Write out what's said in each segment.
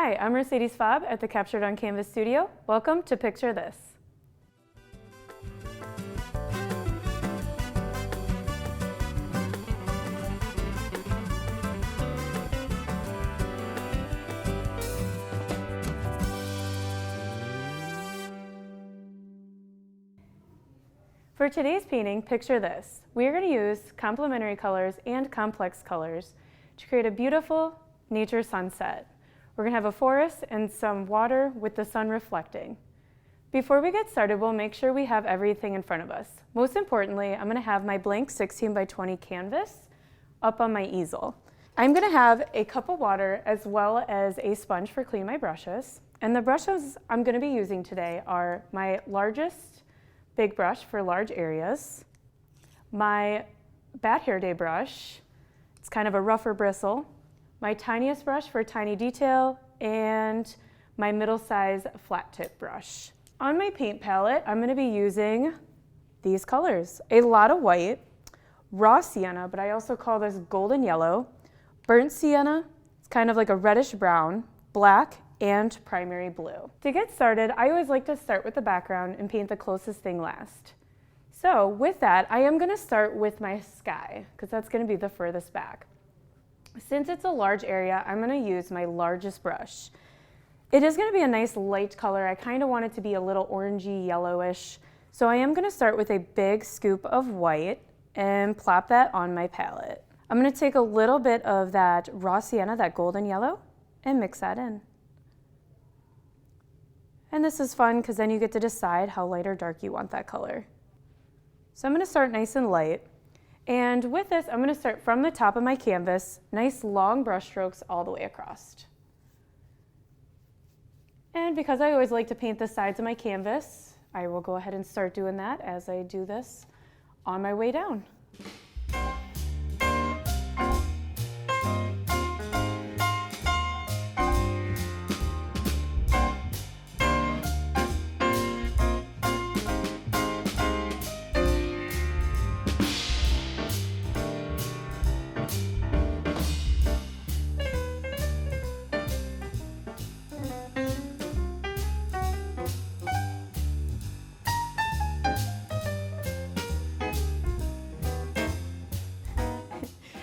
Hi, I'm Mercedes Faub at the Captured on Canvas studio. Welcome to Picture This. For today's painting, Picture This. We are going to use complementary colors and complex colors to create a beautiful nature sunset. We're going to have a forest and some water with the sun reflecting. Before we get started, we'll make sure we have everything in front of us. Most importantly, I'm going to have my blank 16 by 20 canvas up on my easel. I'm going to have a cup of water as well as a sponge for cleaning my brushes. And the brushes I'm going to be using today are my largest big brush for large areas, my Bat Hair Day brush, it's kind of a rougher bristle, my tiniest brush for tiny detail, and my middle-size flat tip brush. On my paint palette, I'm going to be using these colors. A lot of white, raw sienna, but I also call this golden yellow, burnt sienna, it's kind of like a reddish brown, black, and primary blue. To get started, I always like to start with the background and paint the closest thing last. So with that, I am going to start with my sky, because that's going to be the furthest back. Since it's a large area, I'm going to use my largest brush. It is going to be a nice light color. I kind of want it to be a little orangey yellowish. So I am going to start with a big scoop of white and plop that on my palette. I'm going to take a little bit of that raw sienna, that golden yellow, and mix that in. And this is fun because then you get to decide how light or dark you want that color. So I'm going to start nice and light. And with this, I'm going to start from the top of my canvas, nice long brush strokes all the way across. And because I always like to paint the sides of my canvas, I will go ahead and start doing that as I do this on my way down.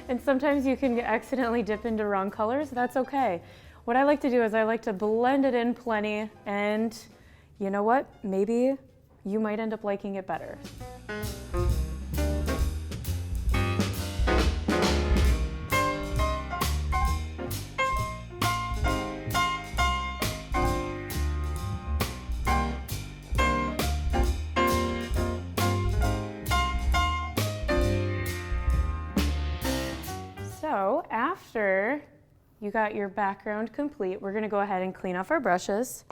And sometimes you can accidentally dip into wrong colors. That's okay. What I like to do is I like to blend it in plenty, and you know what? Maybe you might end up liking it better. So after you got your background complete, we're going to go ahead and clean off our brushes.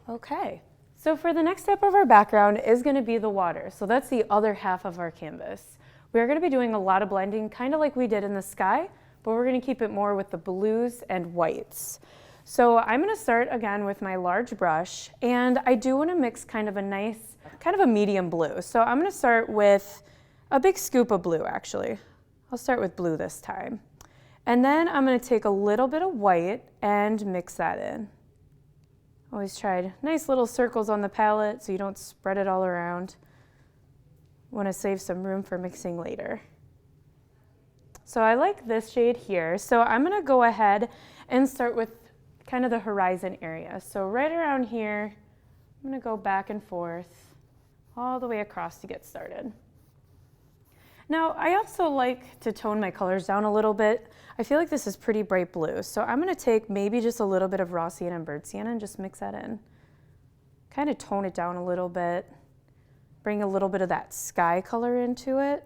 Okay, so for the next step of our background is going to be the water. So that's the other half of our canvas. We're going to be doing a lot of blending, kind of like we did in the sky, but we're going to keep it more with the blues and whites. So I'm going to start again with my large brush, and I do want to mix kind of a nice, kind of a medium blue. So I'm going to start with a big scoop of blue, actually. I'll start with blue this time. And then I'm going to take a little bit of white and mix that in. Always try nice little circles on the palette so you don't spread it all around. Want to save some room for mixing later. So I like this shade here. So I'm going to go ahead and start with kind of the horizon area. So right around here, I'm going to go back and forth all the way across to get started. Now, I also like to tone my colors down a little bit. I feel like this is pretty bright blue, so I'm going to take maybe just a little bit of raw sienna and burnt sienna and just mix that in. Kind of tone it down a little bit. Bring a little bit of that sky color into it.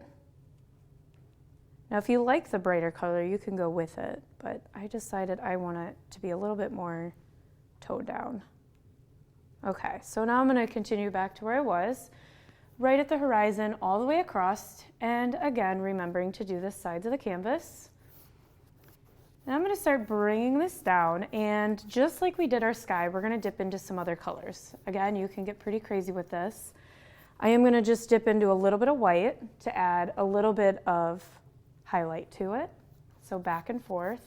Now, if you like the brighter color, you can go with it, but I decided I want it to be a little bit more toned down. Okay, so now I'm going to continue back to where I was. Right at the horizon, all the way across, and again, remembering to do the sides of the canvas. And I'm going to start bringing this down, and just like we did our sky, we're going to dip into some other colors. Again, you can get pretty crazy with this. I am going to just dip into a little bit of white to add a little bit of highlight to it. So back and forth.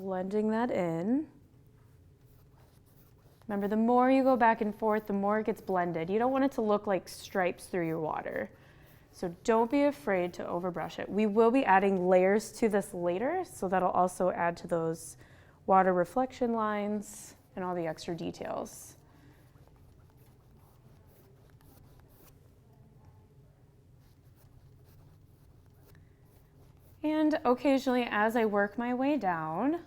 blending that in. Remember, the more you go back and forth, the more it gets blended. You don't want it to look like stripes through your water. So don't be afraid to overbrush it. We will be adding layers to this later, so that'll also add to those water reflection lines and all the extra details. And occasionally, as I work my way down,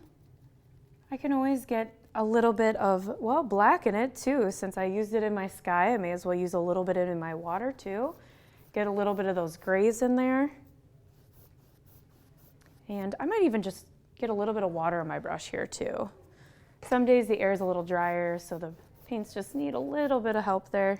I can always get a little bit of, well, black in it too. Since I used it in my sky, I may as well use a little bit in my water too. Get a little bit of those grays in there. And I might even just get a little bit of water on my brush here too. Some days the air is a little drier, so the paints just need a little bit of help there.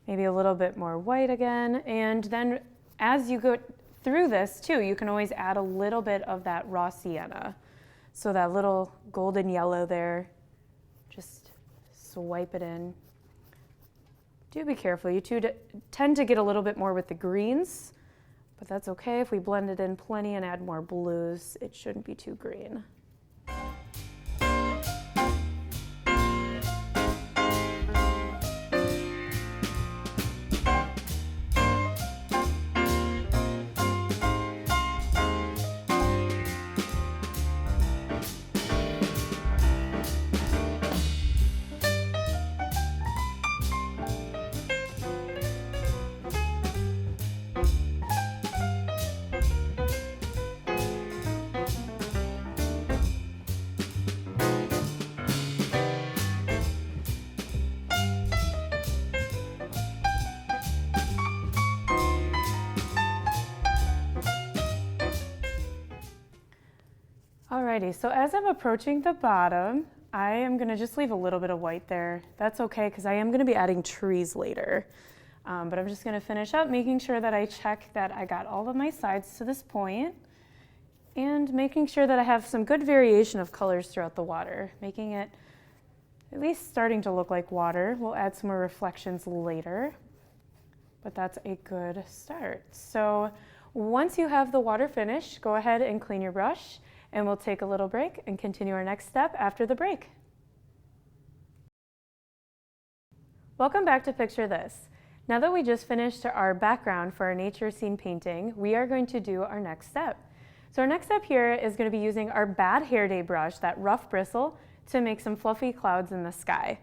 Maybe a little bit more white again. And then as you go through this too, you can always add a little bit of that raw sienna. So that little golden yellow there, just swipe it in. Do be careful. You tend to get a little bit more with the greens, but that's okay. If we blend it in plenty and add more blues, it shouldn't be too green. Alrighty, so as I'm approaching the bottom, I am gonna just leave a little bit of white there. That's okay, because I am gonna be adding trees later. But I'm just gonna finish up, making sure that I check that I got all of my sides to this point, and making sure that I have some good variation of colors throughout the water, making it at least starting to look like water. We'll add some more reflections later, but that's a good start. So once you have the water finished, go ahead and clean your brush, and we'll take a little break and continue our next step after the break. Welcome back to Picture This. Now that we just finished our background for our nature scene painting, we are going to do our next step. So our next step here is going to be using our Bad Hair Day brush, that rough bristle, to make some fluffy clouds in the sky.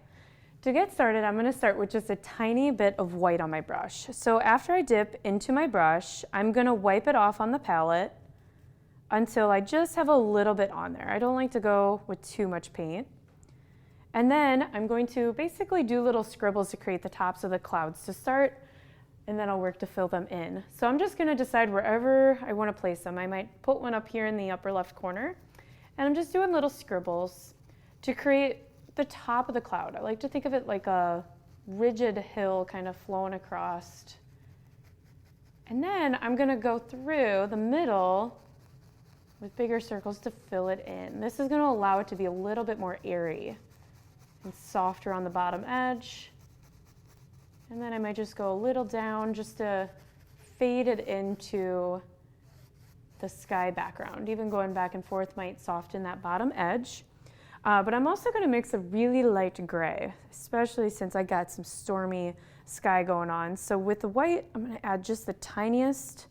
To get started, I'm going to start with just a tiny bit of white on my brush. So after I dip into my brush, I'm going to wipe it off on the palette until I just have a little bit on there. I don't like to go with too much paint. And then I'm going to basically do little scribbles to create the tops of the clouds to start, and then I'll work to fill them in. So I'm just gonna decide wherever I wanna place them. I might put one up here in the upper left corner, and I'm just doing little scribbles to create the top of the cloud. I like to think of it like a rigid hill kind of flowing across. And then I'm gonna go through the middle with bigger circles to fill it in. This is going to allow it to be a little bit more airy and softer on the bottom edge. And then I might just go a little down just to fade it into the sky background. Even going back and forth might soften that bottom edge. But I'm also going to mix a really light gray, especially since I got some stormy sky going on. So with the white, I'm going to add just the tiniest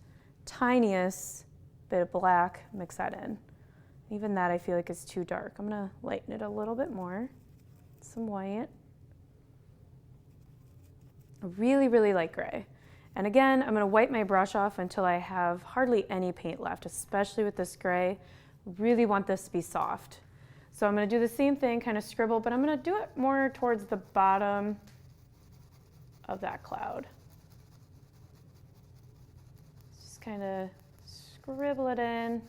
bit of black, mix that in. Even that I feel like is too dark. I'm gonna lighten it a little bit more. Some white. A really, really light gray. And again, I'm gonna wipe my brush off until I have hardly any paint left, especially with this gray. Really want this to be soft. So I'm gonna do the same thing, kind of scribble, but I'm gonna do it more towards the bottom of that cloud. Just kind of scribble it in.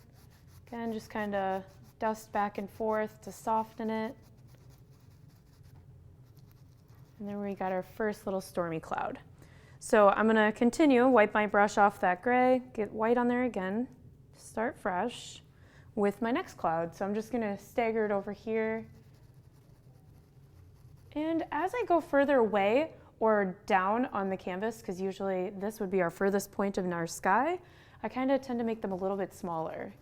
Again, just kind of dust back and forth to soften it. And then we got our first little stormy cloud. So I'm gonna continue, wipe my brush off that gray, get white on there again, start fresh with my next cloud. So I'm just gonna stagger it over here. And as I go further away, or down on the canvas, because usually this would be our furthest point in our sky, I kind of tend to make them a little bit smaller.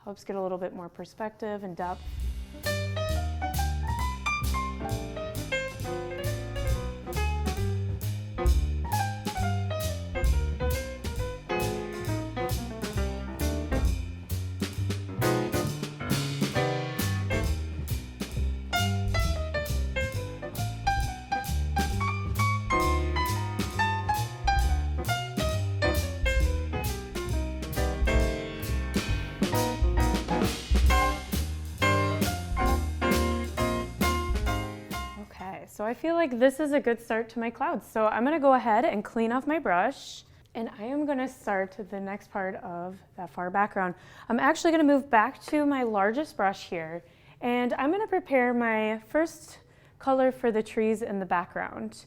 Helps get a little bit more perspective and depth. So I feel like this is a good start to my clouds. So I'm gonna go ahead and clean off my brush, and I am gonna start the next part of that far background. I'm actually gonna move back to my largest brush here, and I'm gonna prepare my first color for the trees in the background.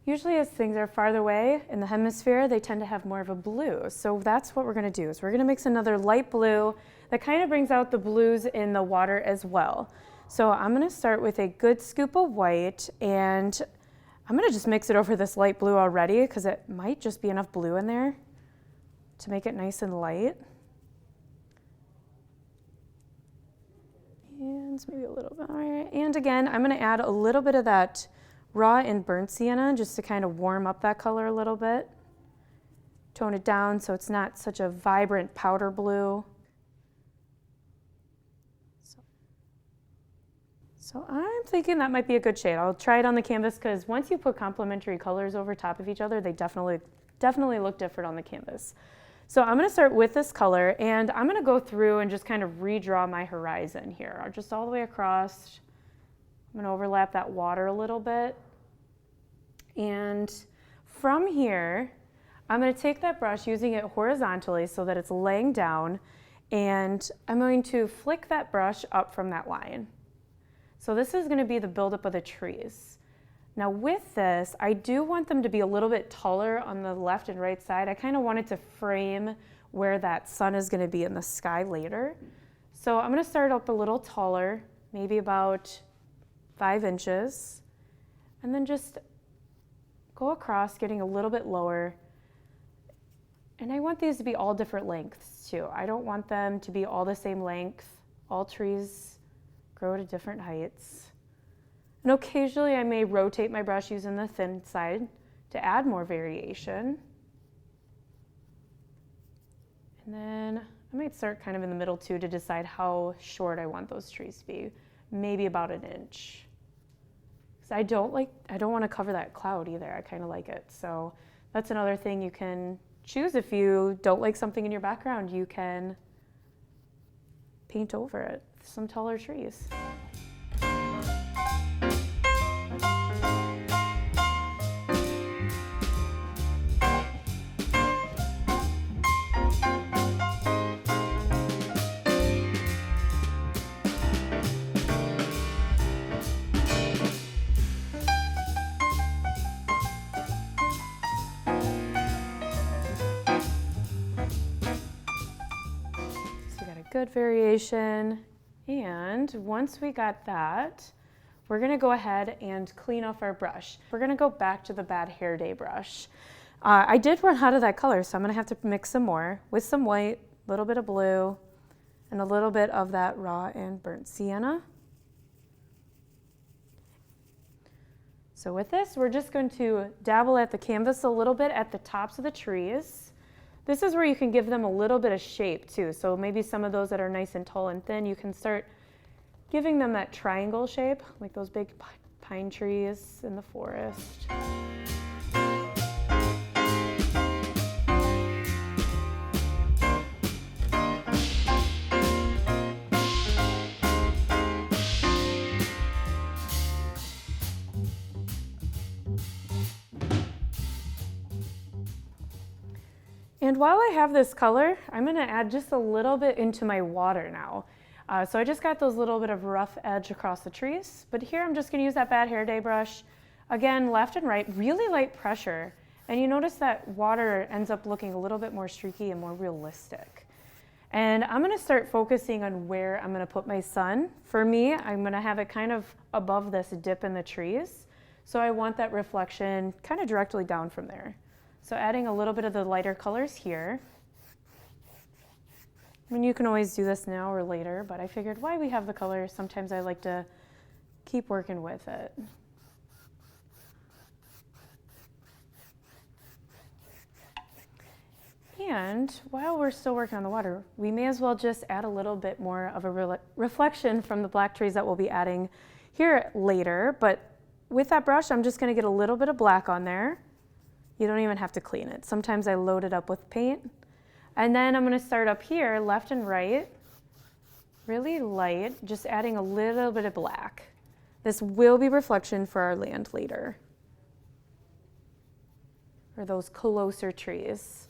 Usually as things are farther away in the hemisphere, they tend to have more of a blue. So that's what we're gonna do, is we're gonna mix another light blue that kind of brings out the blues in the water as well. So I'm gonna start with a good scoop of white, and I'm gonna just mix it over this light blue already, because it might just be enough blue in there to make it nice and light. And maybe a little bit more. And again, I'm gonna add a little bit of that raw and burnt sienna just to kind of warm up that color a little bit. Tone it down so it's not such a vibrant powder blue. So I'm thinking that might be a good shade. I'll try it on the canvas, because once you put complementary colors over top of each other, they definitely look different on the canvas. So I'm gonna start with this color, and I'm gonna go through and just kind of redraw my horizon here, just all the way across. I'm gonna overlap that water a little bit. And from here, I'm gonna take that brush using it horizontally so that it's laying down, and I'm going to flick that brush up from that line. So this is gonna be the buildup of the trees. Now with this, I do want them to be a little bit taller on the left and right side. I kind of want it to frame where that sun is gonna be in the sky later. So I'm gonna start up a little taller, maybe about 5 inches, and then just go across, getting a little bit lower. And I want these to be all different lengths too. I don't want them to be all the same length. All trees grow to different heights. And occasionally I may rotate my brush using the thin side to add more variation. And then I might start kind of in the middle too to decide how short I want those trees to be. Maybe about 1 inch. Because I don't want to cover that cloud either. I kind of like it. So that's another thing you can choose. If you don't like something in your background, you can paint over it some taller trees. Good variation. And once we got that, we're gonna go ahead and clean off our brush. We're gonna go back to the Bad Hair Day brush. I did run out of that color, so I'm gonna have to mix some more with some white, a little bit of blue, and a little bit of that raw and burnt sienna. So with this, we're just going to dabble at the canvas a little bit at the tops of the trees. This is where you can give them a little bit of shape too. So maybe some of those that are nice and tall and thin, you can start giving them that triangle shape, like those big pine trees in the forest. And while I have this color, I'm gonna add just a little bit into my water now. So I just got those little bit of rough edge across the trees, but here I'm just gonna use that Bad Hair Day brush. Again, left and right, really light pressure. And you notice that water ends up looking a little bit more streaky and more realistic. And I'm gonna start focusing on where I'm gonna put my sun. For me, I'm gonna have it kind of above this dip in the trees. So I want that reflection kind of directly down from there. So adding a little bit of the lighter colors here. I mean, you can always do this now or later, but I figured why we have the colors, sometimes I like to keep working with it. And while we're still working on the water, we may as well just add a little bit more of a reflection from the black trees that we'll be adding here later. But with that brush, I'm just gonna get a little bit of black on there. You don't even have to clean it. Sometimes I load it up with paint. And then I'm gonna start up here, left and right, really light, just adding a little bit of black. This will be reflection for our land later, or those closer trees.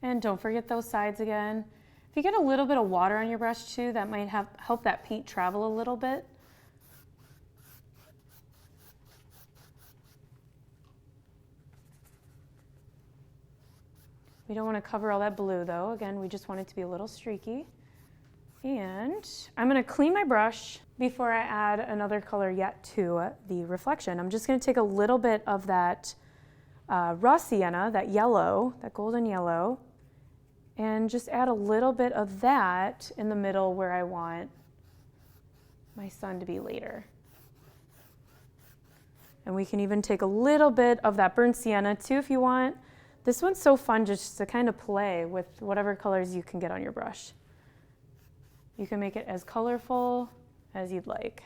And don't forget those sides again. If you get a little bit of water on your brush too, that might help that paint travel a little bit. We don't want to cover all that blue though. Again, we just want it to be a little streaky. And I'm going to clean my brush before I add another color yet to the reflection. I'm just going to take a little bit of that raw sienna, that yellow, that golden yellow, and just add a little bit of that in the middle where I want my sun to be later. And we can even take a little bit of that burnt sienna too if you want. This one's so fun just to kind of play with whatever colors you can get on your brush. You can make it as colorful as you'd like.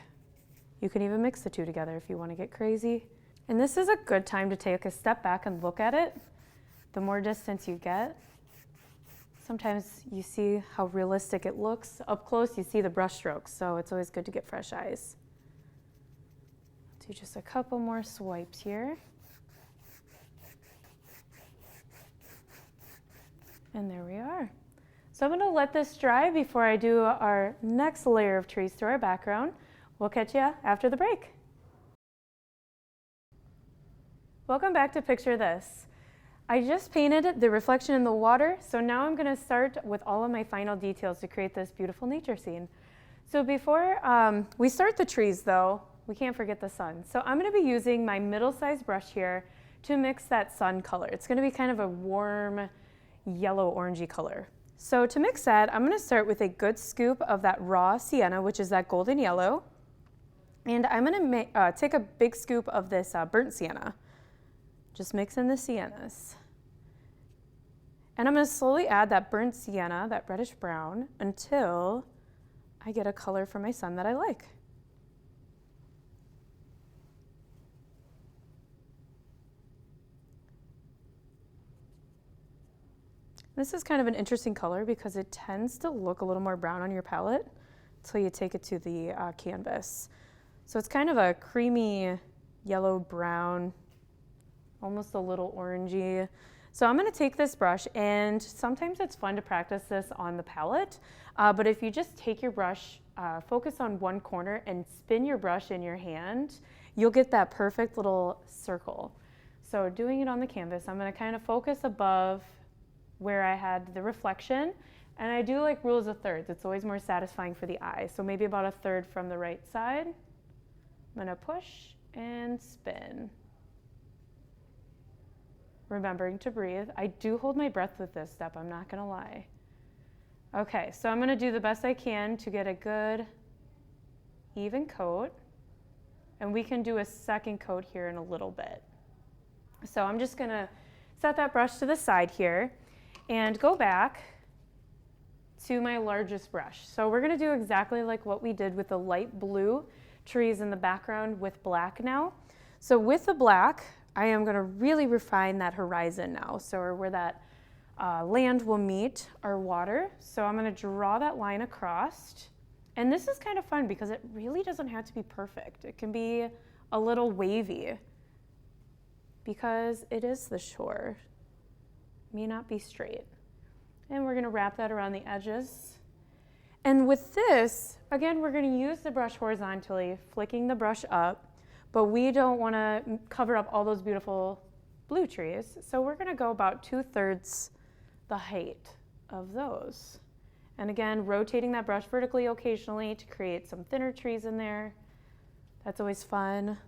You can even mix the two together if you want to get crazy. And this is a good time to take a step back and look at it. The more distance you get, sometimes you see how realistic it looks. Up close, you see the brush strokes, so it's always good to get fresh eyes. Do just a couple more swipes here. And there we are. So I'm gonna let this dry before I do our next layer of trees to our background. We'll catch you after the break. Welcome back to Picture This. I just painted the reflection in the water, so now I'm gonna start with all of my final details to create this beautiful nature scene. So before we start the trees though, we can't forget the sun. So I'm gonna be using my middle-sized brush here to mix that sun color. It's gonna be kind of a warm, yellow orangey color. So to mix that, I'm gonna start with a good scoop of that raw sienna, which is that golden yellow. And I'm gonna take a big scoop of this burnt sienna. Just mix in the siennas. And I'm gonna slowly add that burnt sienna, that reddish brown, until I get a color for my sun that I like. This is kind of an interesting color because it tends to look a little more brown on your palette until you take it to the canvas. So it's kind of a creamy yellow brown, almost a little orangey. So I'm gonna take this brush, and sometimes it's fun to practice this on the palette, but if you just take your brush, focus on one corner and spin your brush in your hand, you'll get that perfect little circle. So doing it on the canvas, I'm gonna kind of focus above where I had the reflection, and I do like rules of thirds. It's always more satisfying for the eye. So maybe about a third from the right side. I'm gonna push and spin. Remembering to breathe. I do hold my breath with this step, I'm not gonna lie. Okay, so I'm gonna do the best I can to get a good even coat, and we can do a second coat here in a little bit. So I'm just gonna set that brush to the side here and go back to my largest brush. So we're gonna do exactly like what we did with the light blue trees in the background with black now. So with the black, I am gonna really refine that horizon now. So where that land will meet our water. So I'm gonna draw that line across. And this is kind of fun because it really doesn't have to be perfect. It can be a little wavy because it is the shore. It may not be straight. And we're gonna wrap that around the edges. And with this, again, we're gonna use the brush horizontally, flicking the brush up, but we don't wanna cover up all those beautiful blue trees. So we're gonna go about 2/3 the height of those. And again, rotating that brush vertically occasionally to create some thinner trees in there. That's always fun.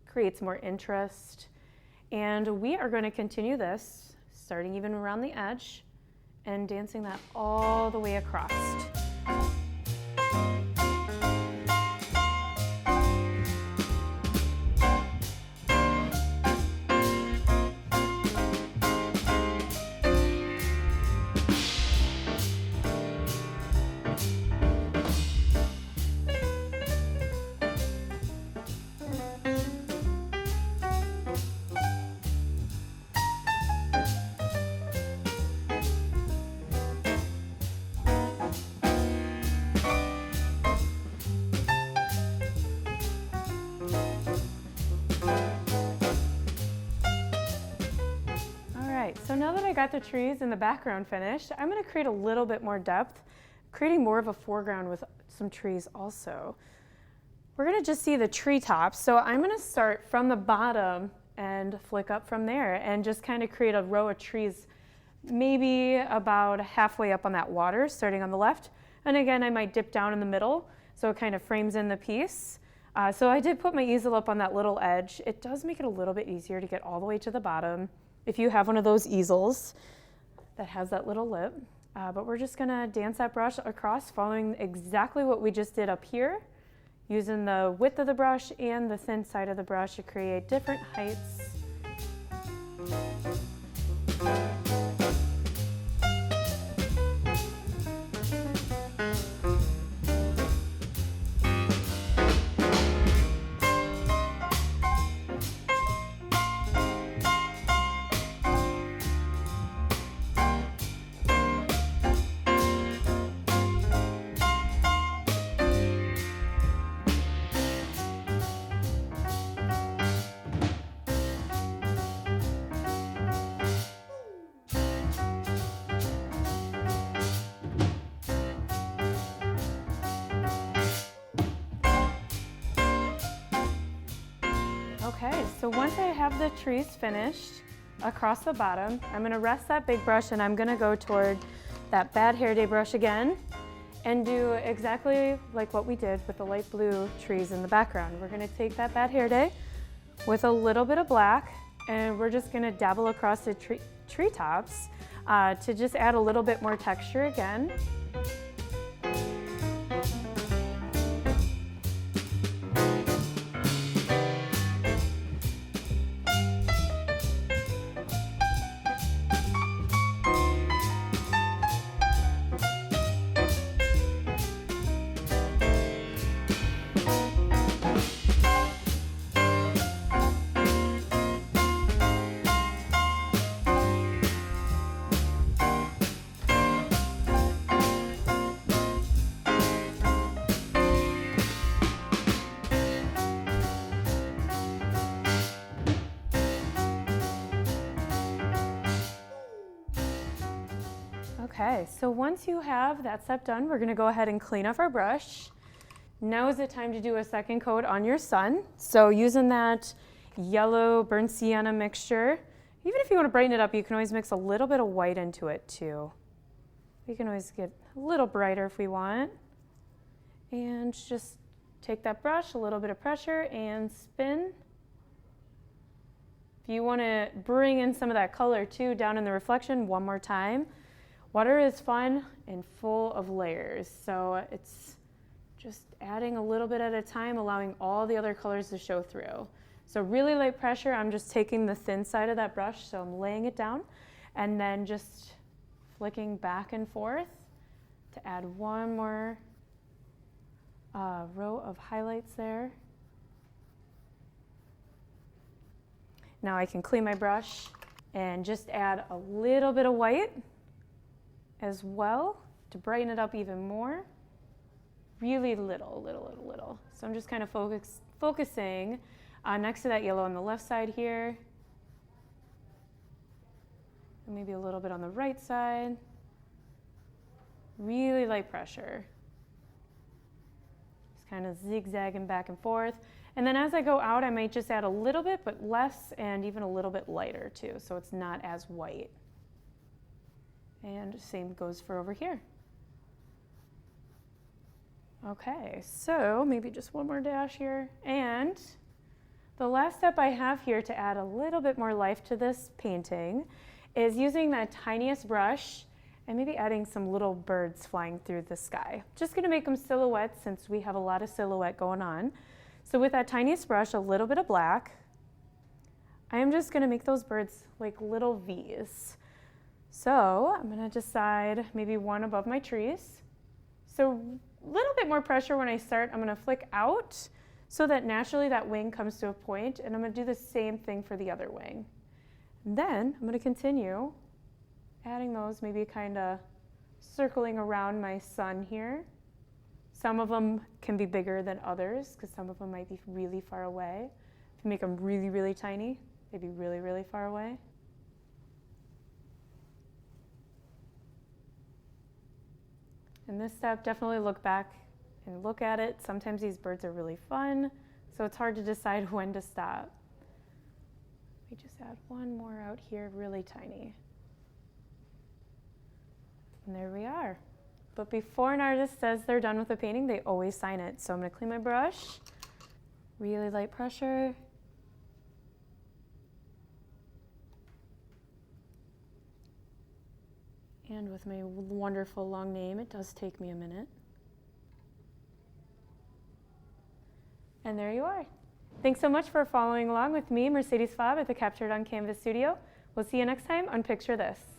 Creates more interest. And we are going to continue this, starting even around the edge and dancing that all the way across. So now that I got the trees in the background finished, I'm going to create a little bit more depth, creating more of a foreground with some trees also. We're going to just see the treetops. So I'm going to start from the bottom and flick up from there and just kind of create a row of trees, maybe about halfway up on that water, starting on the left. And again, I might dip down in the middle so it kind of frames in the piece. So I did put my easel up on that little edge. It does make it a little bit easier to get all the way to the bottom if you have one of those easels that has that little lip. But we're just gonna dance that brush across, following exactly what we just did up here, using the width of the brush and the thin side of the brush to create different heights. Okay, so once I have the trees finished across the bottom, I'm going to rest that big brush and I'm going to go toward that Bad Hair Day brush again and do exactly like what we did with the light blue trees in the background. We're going to take that Bad Hair Day with a little bit of black and we're just going to dabble across the treetops to just add a little bit more texture again. Okay, so once you have that step done, we're gonna go ahead and clean off our brush. Now is the time to do a second coat on your sun. So using that yellow burnt sienna mixture, even if you wanna brighten it up, you can always mix a little bit of white into it too. We can always get a little brighter if we want. And just take that brush, a little bit of pressure, and spin. If you wanna bring in some of that color too, down in the reflection one more time. Water is fun and full of layers, so it's just adding a little bit at a time, allowing all the other colors to show through. So really light pressure, I'm just taking the thin side of that brush, so I'm laying it down, and then just flicking back and forth to add one more row of highlights there. Now I can clean my brush and just add a little bit of white as well to brighten it up even more. Really little. So I'm just kind of focusing next to that yellow on the left side here. And maybe a little bit on the right side. Really light pressure. Just kind of zigzagging back and forth. And then as I go out, I might just add a little bit, but less and even a little bit lighter too, so it's not as white. And same goes for over here. Okay, so maybe just one more dash here. And the last step I have here to add a little bit more life to this painting is using that tiniest brush and maybe adding some little birds flying through the sky. Just gonna make them silhouettes since we have a lot of silhouette going on. So with that tiniest brush, a little bit of black, I am just gonna make those birds like little V's. So I'm gonna decide maybe one above my trees. So a little bit more pressure when I start. I'm gonna flick out so that naturally that wing comes to a point, and I'm gonna do the same thing for the other wing. And then I'm gonna continue adding those, maybe kind of circling around my sun here. Some of them can be bigger than others because some of them might be really far away. If you make them really, really tiny, they'd be really, really far away. In this step, definitely look back and look at it. Sometimes these birds are really fun, so it's hard to decide when to stop. We just add one more out here, really tiny. And there we are. But before an artist says they're done with the painting, they always sign it. So I'm gonna clean my brush, really light pressure. And with my wonderful long name, it does take me a minute. And there you are. Thanks so much for following along with me, Mercedes Faub at the Captured on Canvas studio. We'll see you next time on Picture This.